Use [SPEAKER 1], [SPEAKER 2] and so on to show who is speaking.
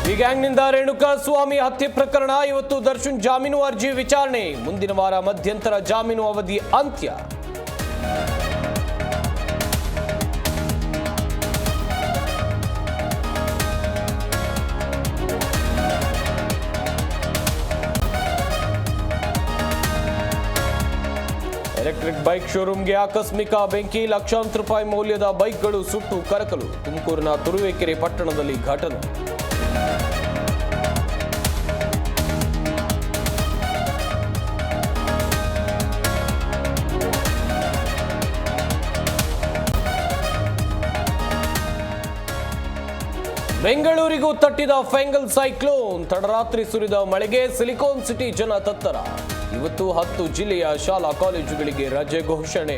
[SPEAKER 1] ಈ ಗ್ಯಾಂಗ್ನಿಂದ ರೇಣುಕಾ ಸ್ವಾಮಿ ಹತ್ಯೆ ಪ್ರಕರಣ ಇವತ್ತು ದರ್ಶನ್ ಜಾಮೀನು ಅರ್ಜಿ ವಿಚಾರಣೆ ಮುಂದಿನ ವಾರ ಮಧ್ಯಂತರ ಜಾಮೀನು ಅವಧಿ ಅಂತ್ಯ. ಎಲೆಕ್ಟ್ರಿಕ್ ಬೈಕ್ ಶೋರೂಮ್ಗೆ ಆಕಸ್ಮಿಕ ಬೆಂಕಿ, ಲಕ್ಷಾಂತರ ರೂಪಾಯಿ ಮೌಲ್ಯದ ಬೈಕ್ಗಳು ಸುಟ್ಟು ಕರಕಲು. ತುಮಕೂರಿನ ತುರುವೇಕೆರೆ ಪಟ್ಟಣದಲ್ಲಿ ಘಟನೆ. ಬೆಂಗಳೂರಿಗೂ ತಟ್ಟಿದ ಫೆಂಗಲ್ ಸೈಕ್ಲೋನ್, ತಡರಾತ್ರಿ ಸುರಿದ ಮಳೆಗೆ ಸಿಲಿಕಾನ್ ಸಿಟಿ ಜನ ತತ್ತರ. ಇವತ್ತು 10 ಜಿಲ್ಲೆಯ ಶಾಲಾ ಕಾಲೇಜುಗಳಿಗೆ ರಜೆ ಘೋಷಣೆ.